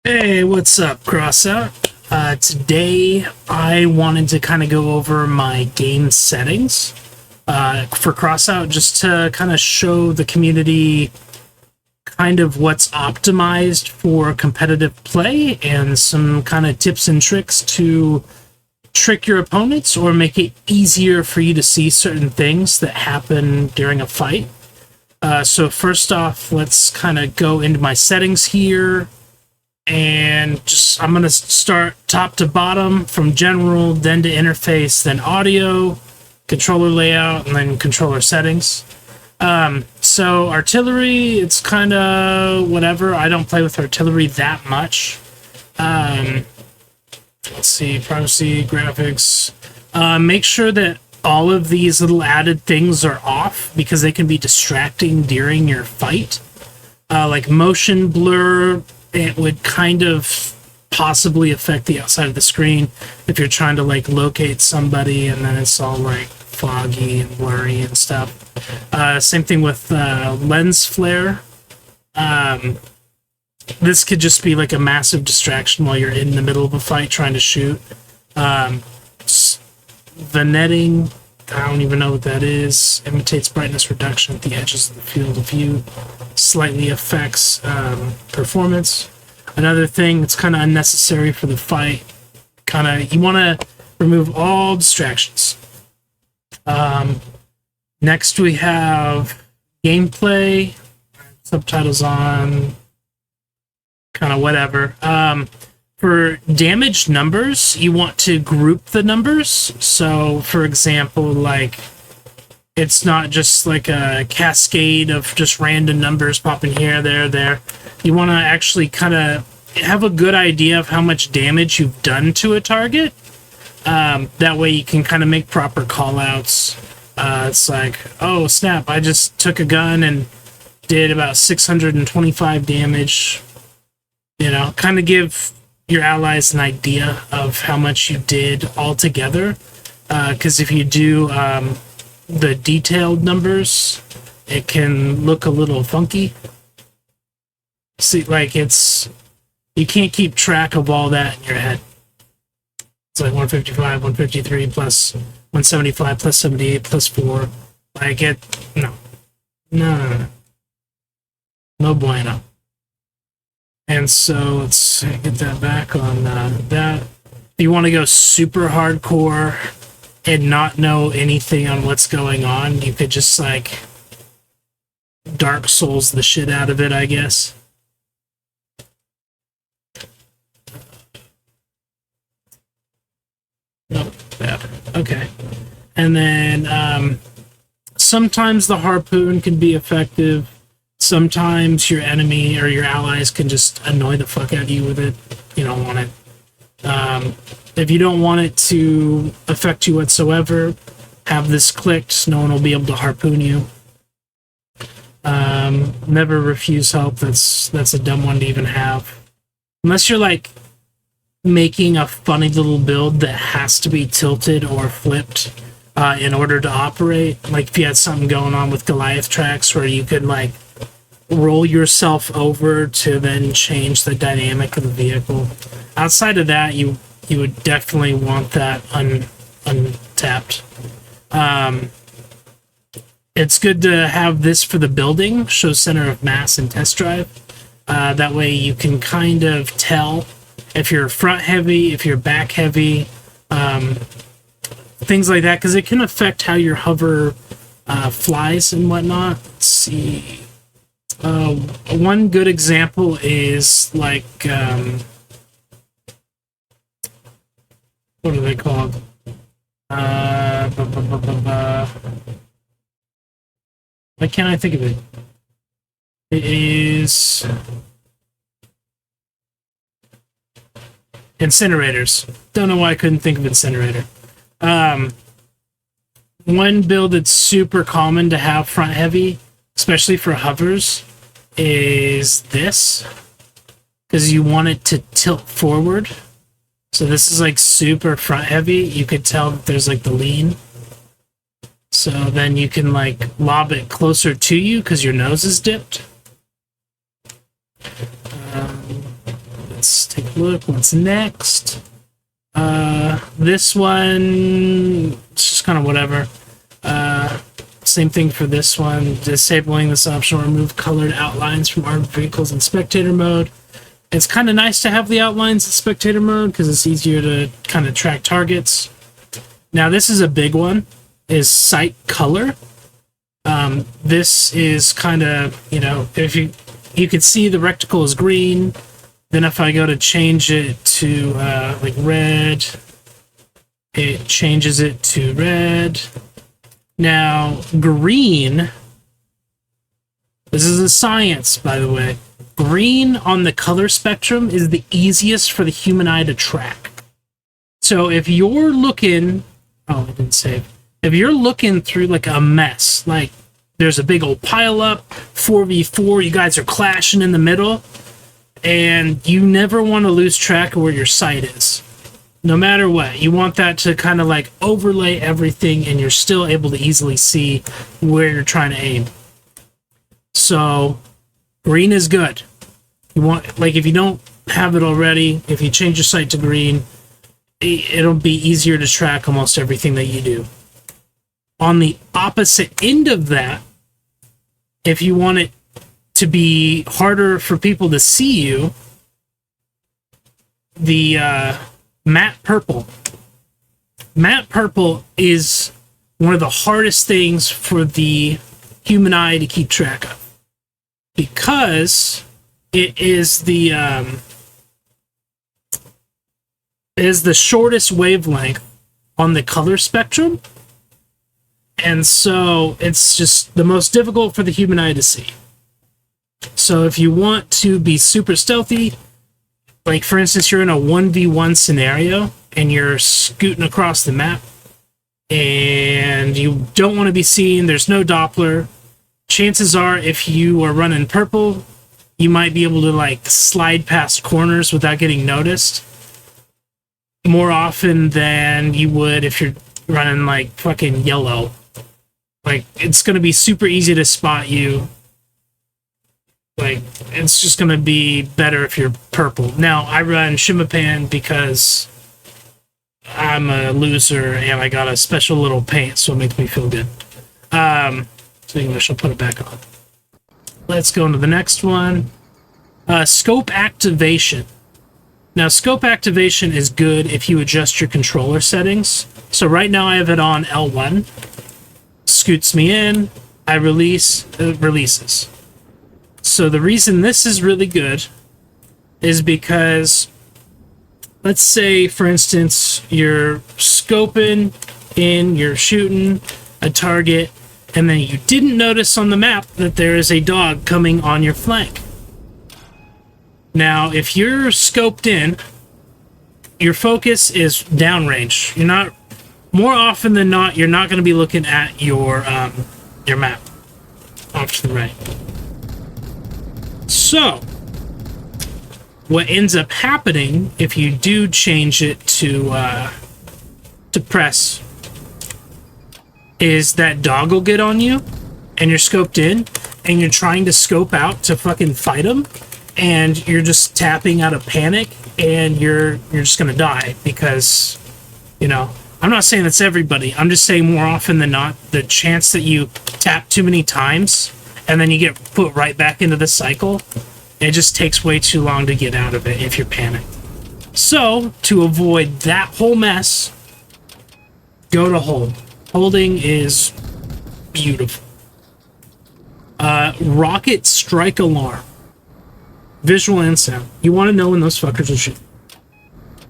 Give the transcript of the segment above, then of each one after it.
Hey, what's up, Crossout? Today I wanted to kind of go over my game settings for Crossout just to kind of show the community kind of what's optimized for competitive play and some kind of tips and tricks to trick your opponents or make it easier for you to see certain things that happen during a fight. So first off, let's kind of go into my settings here and just I'm going to start top to bottom from general, then to interface, then audio, controller layout, and then controller settings. So artillery, it's kind of whatever. I don't play with artillery that much. Let's see, privacy, graphics. Make sure that all of these little added things are off because they can be distracting during your fight. Like motion blur, it would kind of possibly affect the outside of the screen if you're trying to like locate somebody and then it's all like foggy and blurry and stuff. Same thing with lens flare. This could just be like a massive distraction while you're in the middle of a fight trying to shoot. Vignetting, I don't even know what that is. Imitates brightness reduction at the edges of the field of view. Slightly affects performance. Another thing that's kind of unnecessary for the fight. You want to remove all distractions. Next we have gameplay. Subtitles on. Kind of whatever. For damage numbers, you want to group the numbers. So, for example, like it's not just like a cascade of just random numbers popping here, there. You want to actually kind of have a good idea of how much damage you've done to a target. That way you can kind of make proper callouts. It's like, oh snap, I just took a gun and did about 625 damage. You know, kind of give your allies an idea of how much you did altogether. Because if you do the detailed numbers, it can look a little funky. See, like you can't keep track of all that in your head. It's like 155, 153 plus 175 plus 78 plus 4. Like no. No bueno. And so let's get that back on that. If you want to go super hardcore and not know anything on what's going on, you could just like Dark Souls the shit out of it, I guess. Nope, bad. Okay. And then sometimes the harpoon can be effective. Sometimes your enemy or your allies can just annoy the fuck out of you with it. You don't want it. If you don't want it to affect you whatsoever, have this clicked. No one will be able to harpoon you. Never refuse help. That's a dumb one to even have. Unless you're like making a funny little build that has to be tilted or flipped in order to operate. Like if you had something going on with Goliath tracks where you could like roll yourself over to then change the dynamic of the vehicle. Outside of that, you would definitely want that untapped. It's good to have this for the building, show center of mass and test drive. That way you can kind of tell if you're front heavy, if you're back heavy, things like that, because it can affect how your hover flies and whatnot. Let's see. One good example is like, what are they called? Why can't I think of it? It is incinerators. Don't know why I couldn't think of incinerator. One build that's super common to have front heavy, especially for hovers, is this, because you want it to tilt forward. So this is like super front heavy. You could tell that there's like the lean. So then you can like lob it closer to you because your nose is dipped. let's take a look. What's next? This one, it's just kind of whatever. Same thing for this one. Disabling this option will remove colored outlines from armed vehicles in spectator mode. It's kind of nice to have the outlines in spectator mode because it's easier to kind of track targets. Now, this is a big one, is sight color. This is kind of, you know, if you can see the reticle is green. Then if I go to change it to like red, it changes it to red. Now, green, this is a science, by the way. Green on the color spectrum is the easiest for the human eye to track. So if you're looking, oh, I didn't save. If you're looking through like a mess, like there's a big old pile up, 4v4, you guys are clashing in the middle, and you never want to lose track of where your sight is. No matter what, you want that to kind of like overlay everything and you're still able to easily see where you're trying to aim. So, green is good. You want, like, if you don't have it already, if you change your sight to green, it'll be easier to track almost everything that you do. On the opposite end of that, if you want it to be harder for people to see you, the matte purple. Matte purple is one of the hardest things for the human eye to keep track of because it is the shortest wavelength on the color spectrum, and so it's just the most difficult for the human eye to see. So if you want to be super stealthy, like for instance, you're in a 1v1 scenario and you're scooting across the map and you don't want to be seen, there's no Doppler, chances are if you are running purple, you might be able to like slide past corners without getting noticed more often than you would if you're running like fucking yellow. Like, it's going to be super easy to spot you. Like, it's just going to be better if you're purple. Now, I run Shimapan because I'm a loser and I got a special little paint, so it makes me feel good. So English, I'll put it back on. Let's go into the next one. Scope activation. Now, scope activation is good if you adjust your controller settings. So right now I have it on L1. Scoots me in, I release, it releases. So the reason this is really good is because, let's say, for instance, you're scoping in, you're shooting a target, and then you didn't notice on the map that there is a dog coming on your flank. Now, if you're scoped in, your focus is downrange. You're not, more often than not, you're not going to be looking at your map off to the right. So, what ends up happening if you do change it to press is that dog will get on you, and you're scoped in, and you're trying to scope out to fucking fight him, and you're just tapping out of panic, and you're just gonna die because, you know, I'm not saying that's everybody. I'm just saying more often than not, the chance that you tap too many times and then you get put right back into the cycle, it just takes way too long to get out of it if you're panicked. So, to avoid that whole mess, go to hold. Holding is beautiful. Rocket strike alarm. Visual and sound. You want to know when those fuckers are shooting.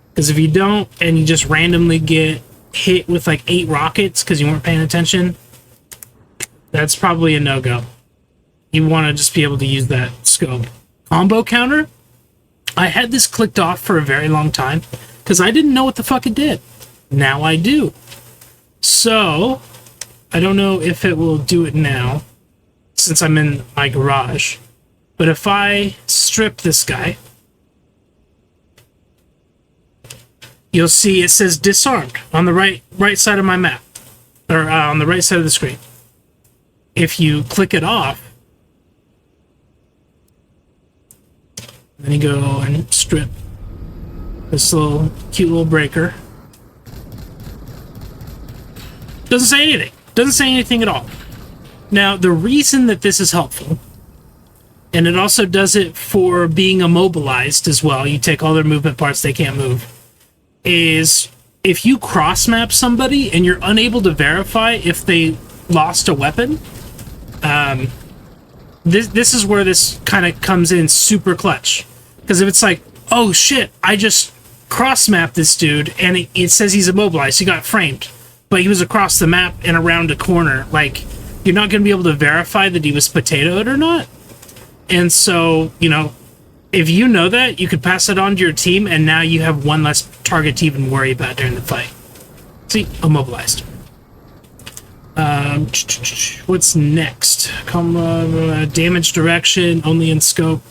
Because if you don't, and you just randomly get hit with like 8 rockets because you weren't paying attention, that's probably a no-go. You want to just be able to use that scope. Combo counter? I had this clicked off for a very long time because I didn't know what the fuck it did. Now I do. So, I don't know if it will do it now since I'm in my garage. But if I strip this guy, you'll see it says disarmed on the right side of my map, or on the right side of the screen. If you click it off, then you go and strip, This little cute little breaker. Doesn't say anything. Doesn't say anything at all. Now, the reason that this is helpful, and it also does it for being immobilized as well, you take all their movement parts, they can't move, is if you cross-map somebody and you're unable to verify if they lost a weapon, this is where this kind of comes in super clutch. Because if it's like, oh shit, I just cross-mapped this dude and it says he's immobilized, he got framed, but he was across the map and around a corner, like, you're not going to be able to verify that he was potatoed or not. And so, you know, if you know that, you could pass it on to your team, and now you have one less target to even worry about during the fight. See? Immobilized. What's next? Damage direction, only in scope.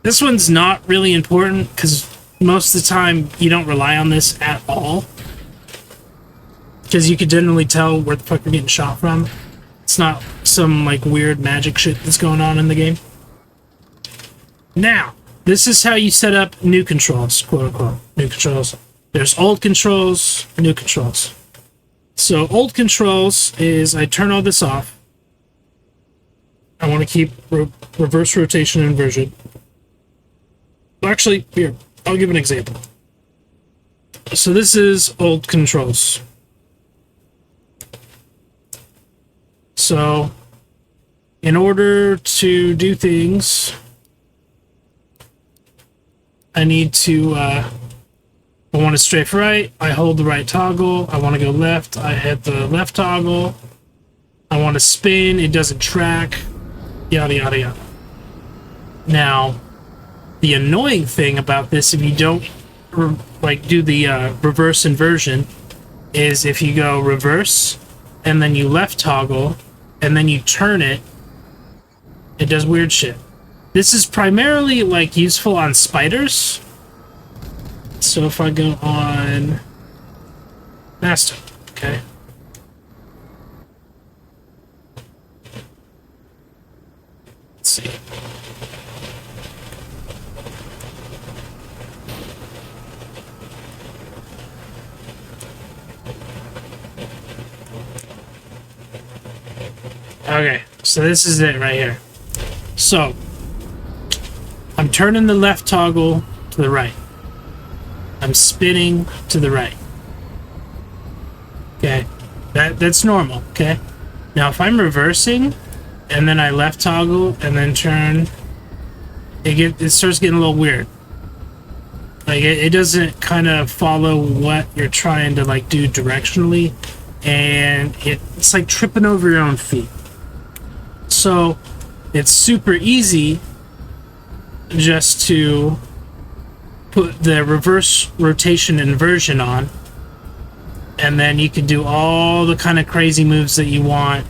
This one's not really important, because most of the time, you don't rely on this at all. Because you could generally tell where the fuck you're getting shot from. It's not some, like, weird magic shit that's going on in the game. Now, this is how you set up new controls, quote-unquote. New controls. There's old controls, new controls. So, old controls is I turn all this off. I want to keep reverse rotation and inversion. Actually, here, I'll give an example. So this is old controls. So, in order to do things, I need to, I want to strafe right, I hold the right toggle. I want to go left, I hit the left toggle. I want to spin, it doesn't track, yada yada yada. Now, the annoying thing about this, if you don't like do the reverse inversion, is if you go reverse and then you left toggle and then you turn it, it does weird shit. This is primarily like useful on spiders. So if I go on master, okay. Let's see. Okay, so this is it right here. So, I'm turning the left toggle to the right. I'm spinning to the right. Okay, that's normal, okay? Now, if I'm reversing, and then I left toggle, and then turn, it starts getting a little weird. Like, it doesn't kind of follow what you're trying to, like, do directionally, and it's like tripping over your own feet. So, it's super easy just to put the reverse rotation inversion on, and then you can do all the kind of crazy moves that you want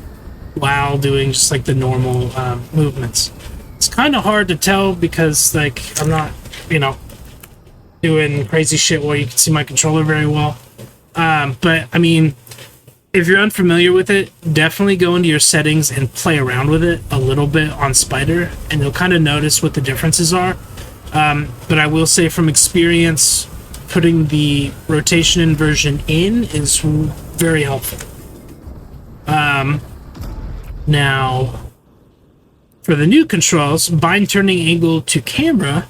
while doing just like the normal movements. It's kind of hard to tell because, like, I'm not, you know, doing crazy shit where you can see my controller very well. But, I mean, if you're unfamiliar with it, definitely go into your settings and play around with it a little bit on Spider, and you'll kind of notice what the differences are. But I will say from experience, putting the rotation inversion in is very helpful. Now, for the new controls, bind turning angle to camera,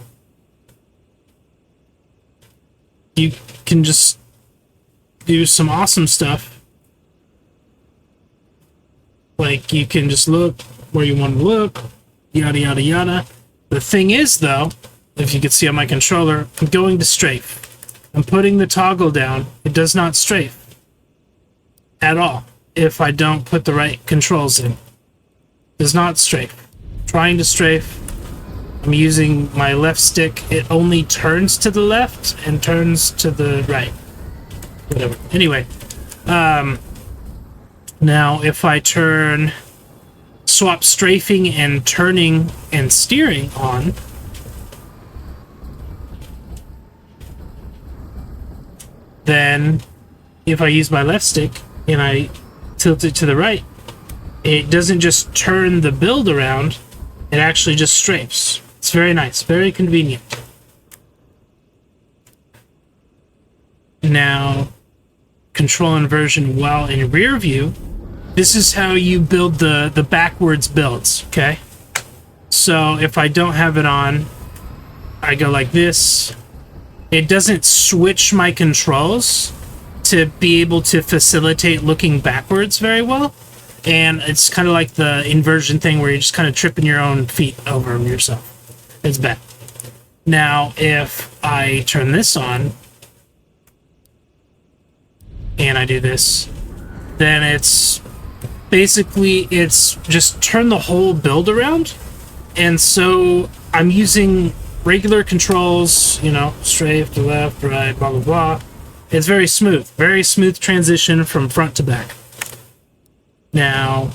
you can just do some awesome stuff. Like, you can just look where you want to look, yada, yada, yada. The thing is, though, if you can see on my controller, I'm going to strafe. I'm putting the toggle down. It does not strafe at all if I don't put the right controls in. It does not strafe. Trying to strafe, I'm using my left stick. It only turns to the left and turns to the right. Whatever. Anyway, now, if I swap strafing and turning and steering on, then if I use my left stick and I tilt it to the right, it doesn't just turn the build around, it actually just strafes. It's very nice, very convenient. now control inversion while in rear view, this is how you build the backwards builds, okay? So if I don't have it on, I go like this. It doesn't switch my controls to be able to facilitate looking backwards very well. And it's kind of like the inversion thing where you're just kind of tripping your own feet over yourself. It's bad. Now, if I turn this on, and I do this, then it's basically, it's just turn the whole build around. And so I'm using regular controls, you know, straight to left, right, blah, blah, blah. It's very smooth transition from front to back. Now,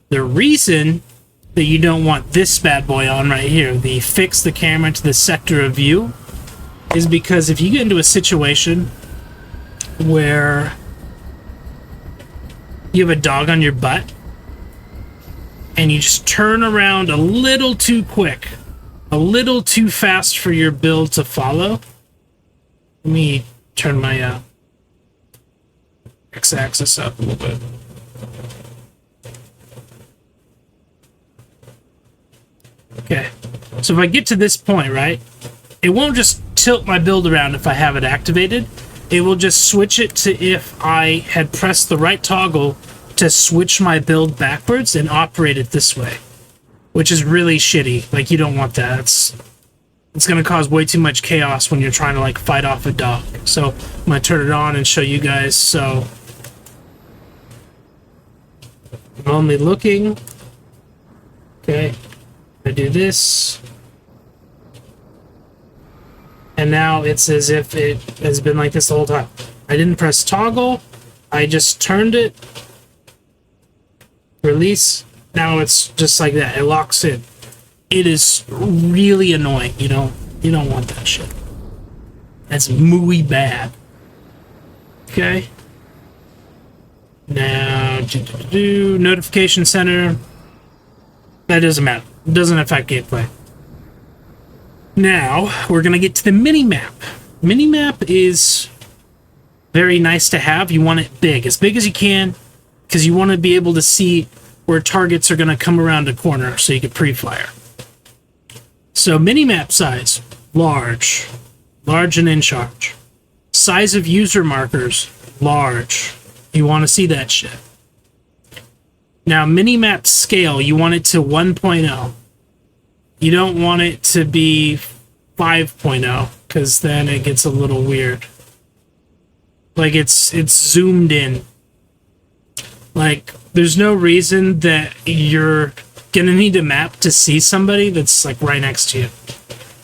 the reason that you don't want this bad boy on right here, the fix the camera to the sector of view, is because if you get into a situation where you have a dog on your butt and you just turn around a little too quick, a little too fast for your build to follow. Let me turn my x-axis up a little bit. Okay, so if I get to this point, right, it won't just tilt my build around if I have it activated. It will just switch it to if I had pressed the right toggle to switch my build backwards and operate it this way, which is really shitty. Like, you don't want that. It's going to cause way too much chaos when you're trying to, like, fight off a dog. So I'm going to turn it on and show you guys. So I'm only looking. Okay. I do this. And now it's as if it has been like this the whole time. I didn't press toggle. I just turned it. Release. Now it's just like that. It locks in. It is really annoying. You don't want that shit. That's muy bad. Okay. Now, notification center. That doesn't matter. It doesn't affect gameplay. Now, we're going to get to the Minimap. Minimap is very nice to have. You want it big as you can, because you want to be able to see where targets are going to come around a corner so you can pre-fire. So, Minimap size, large and in charge. Size of user markers, large. You want to see that shit. Now, Minimap scale, you want it to 1.0. You don't want it to be 5.0, because then it gets a little weird. Like, it's zoomed in. Like, there's no reason that you're gonna need a map to see somebody that's, like, right next to you.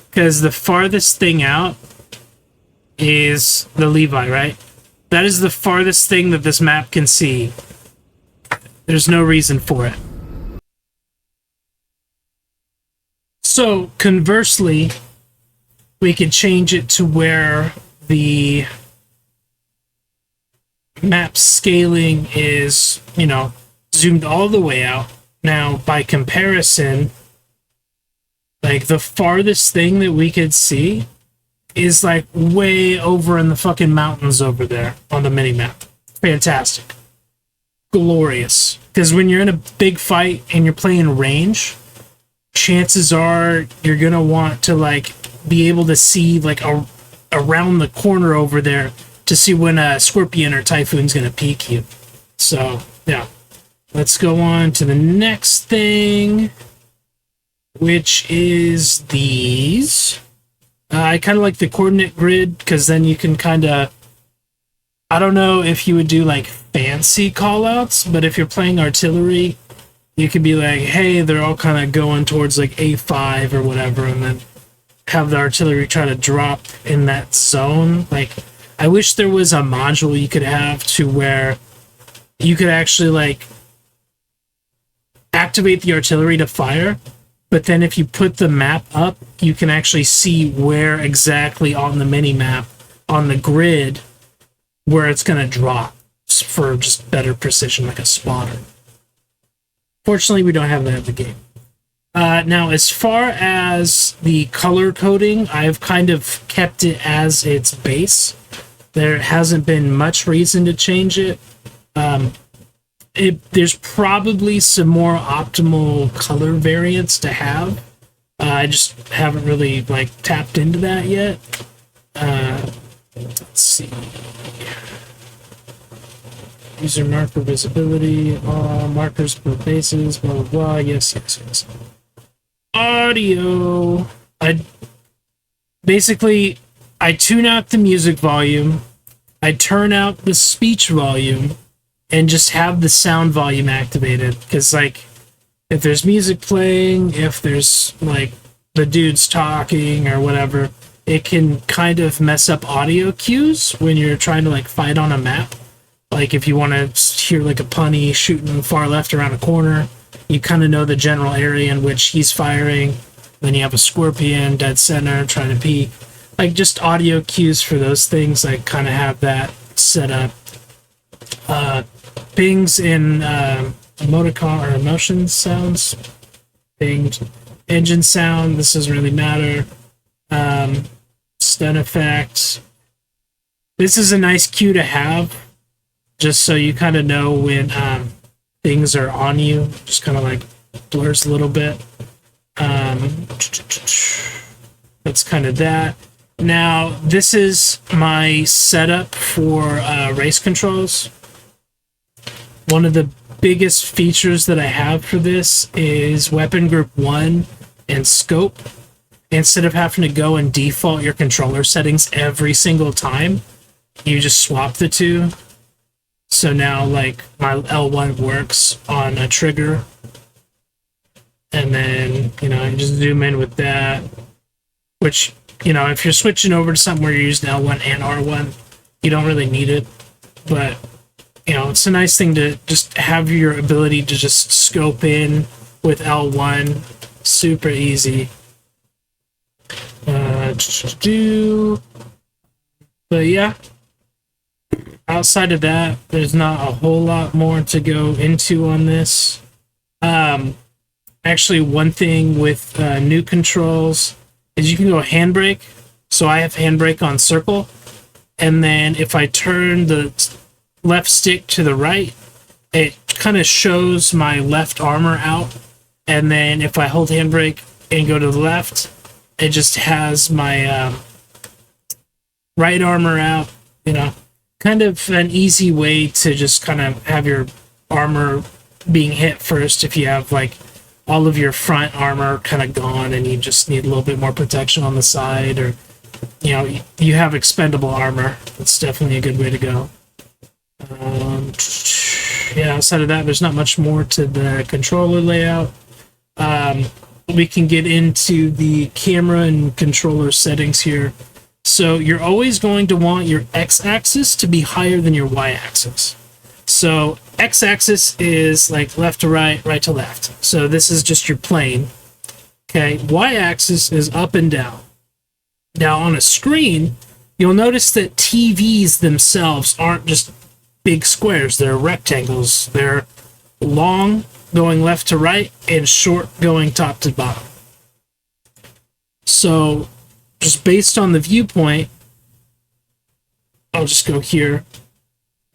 Because the farthest thing out is the Levi, right? That is the farthest thing that this map can see. There's no reason for it. So, conversely, we could change it to where the map scaling is, you know, zoomed all the way out. Now, by comparison, like, the farthest thing that we could see is, like, way over in the fucking mountains over there on the minimap. Fantastic. Glorious. Because when you're in a big fight and you're playing range, chances are you're gonna want to, like, be able to see, like, around the corner over there to see when a Scorpion or Typhoon's gonna peek you. So, yeah. Let's go on to the next thing, which is these. I kind of like the coordinate grid, because then you can kind of... I don't know if you would do, like, fancy callouts, but if you're playing artillery, you could be like, hey, they're all kind of going towards, like, A5 or whatever, and then have the artillery try to drop in that zone. Like, I wish there was a module you could have to where you could actually, like, activate the artillery to fire, but then if you put the map up, you can actually see where exactly on the mini-map, on the grid, where it's going to drop for just better precision, like a spotter. Fortunately, we don't have that in the game. Now, as far as the color coding, I've kind of kept it as its base. There hasn't been much reason to change it. There's probably some more optimal color variants to have. I just haven't really like tapped into that yet. Let's see. User marker visibility, markers per faces, blah blah blah. Yes, yes, yes. Audio. I tune out the music volume. I turn out the speech volume, and just have the sound volume activated. Because like, if there's music playing, if there's like the dude's talking or whatever, it can kind of mess up audio cues when you're trying to like fight on a map. Like if you want to hear like a punny shooting far left around a corner, you kind of know the general area in which he's firing. Then you have a scorpion dead center trying to peek. Like just audio cues for those things. I kind of have that set up. Pings in emoticon or emotion sounds. Pinged engine sound. This doesn't really matter. Stun effects. This is a nice cue to have, just so you kind of know when things are on you. Just kind of like blurs a little bit. That's kind of that. Now, this is my setup for race controls. One of the biggest features that I have for this is weapon group 1 and scope. Instead of having to go and default your controller settings every single time, you just swap the two. So now, like, my L1 works on a trigger. And then, you know, I just zoom in with that. Which, you know, if you're switching over to something where you're using L1 and R1, you don't really need it. But, you know, it's a nice thing to just have your ability to just scope in with L1. Super easy. But yeah, outside of that, there's not a whole lot more to go into on this. Actually, one thing with new controls is you can go handbrake. So I have handbrake on circle, and then if I turn the left stick to the right, it kind of shows my left armor out, and then if I hold handbrake and go to the left, it just has my right armor out. You know, kind of an easy way to just kind of have your armor being hit first if you have like all of your front armor kind of gone and you just need a little bit more protection on the side, or you know, you have expendable armor. That's definitely a good way to go. Yeah, outside of that, there's not much more to the controller layout. We can get into the camera and controller settings here. So you're always going to want your x-axis to be higher than your y-axis. So x-axis is like left to right, right to left. So this is just your plane. Okay, y-axis is up and down. Now on a screen, you'll notice that TVs themselves aren't just big squares. They're rectangles. They're long going left to right and short going top to bottom. So just based on the viewpoint, I'll just go here.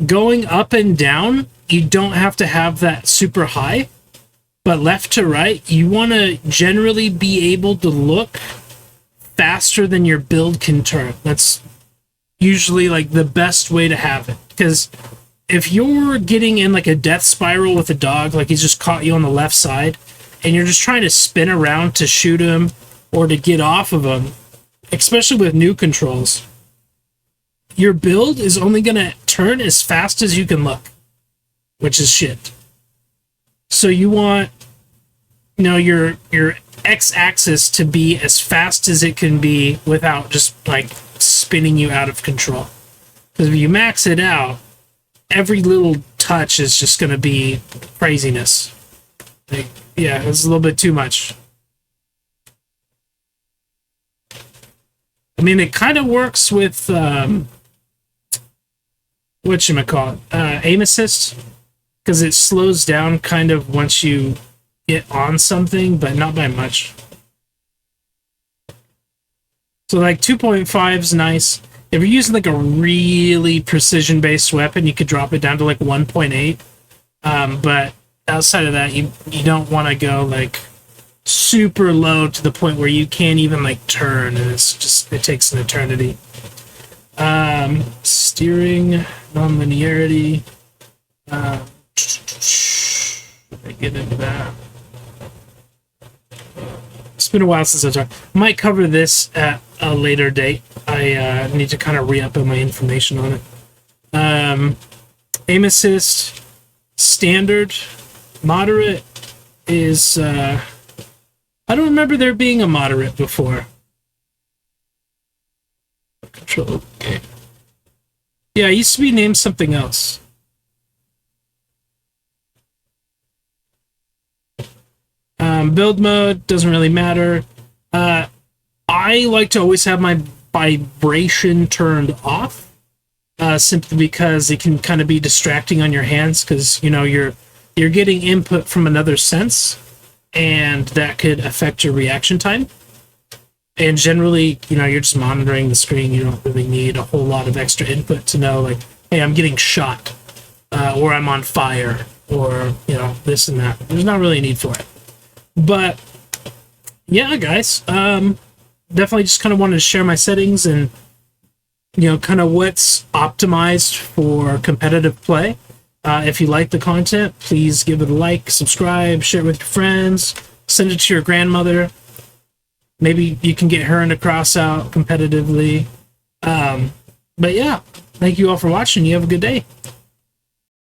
Going up and down, you don't have to have that super high, but left to right, you want to generally be able to look faster than your build can turn. That's usually like the best way to have it, because if you're getting in like a death spiral with a dog, like he's just caught you on the left side, and you're just trying to spin around to shoot him or to get off of him, especially with new controls, your build is only going to turn as fast as you can look, which is shit. So you want, you know, your x-axis to be as fast as it can be without just like spinning you out of control. Because if you max it out, every little touch is just going to be craziness. Like, yeah, it's a little bit too much. I mean, it kind of works with whatchamacallit, aim assist, because it slows down kind of once you get on something, but not by much. So like 2.5 is nice. If you're using like a really precision-based weapon, you could drop it down to like 1.8. But outside of that, you don't want to go like super low to the point where you can't even like turn, and it takes an eternity. Steering, non-linearity. I get into that. It's been a while since I talked. I might cover this at a later date. I need to kind of re-up on my information on it. Aim assist, standard, moderate is... I don't remember there being a moderate before. Control. Okay. Yeah, it used to be named something else. Build mode doesn't really matter. I like to always have my vibration turned off, simply because it can kind of be distracting on your hands, because you know you're getting input from another sense, and that could affect your reaction time. And generally, you know, you're just monitoring the screen. You don't really need a whole lot of extra input to know, like, hey, I'm getting shot, or I'm on fire, or, you know, this and that. There's not really a need for it. But, yeah, guys, definitely just kind of wanted to share my settings and, you know, kind of what's optimized for competitive play. If you like the content, please give it a like, subscribe, share it with your friends, send it to your grandmother. Maybe you can get her into Crossout competitively. But yeah, thank you all for watching. You have a good day.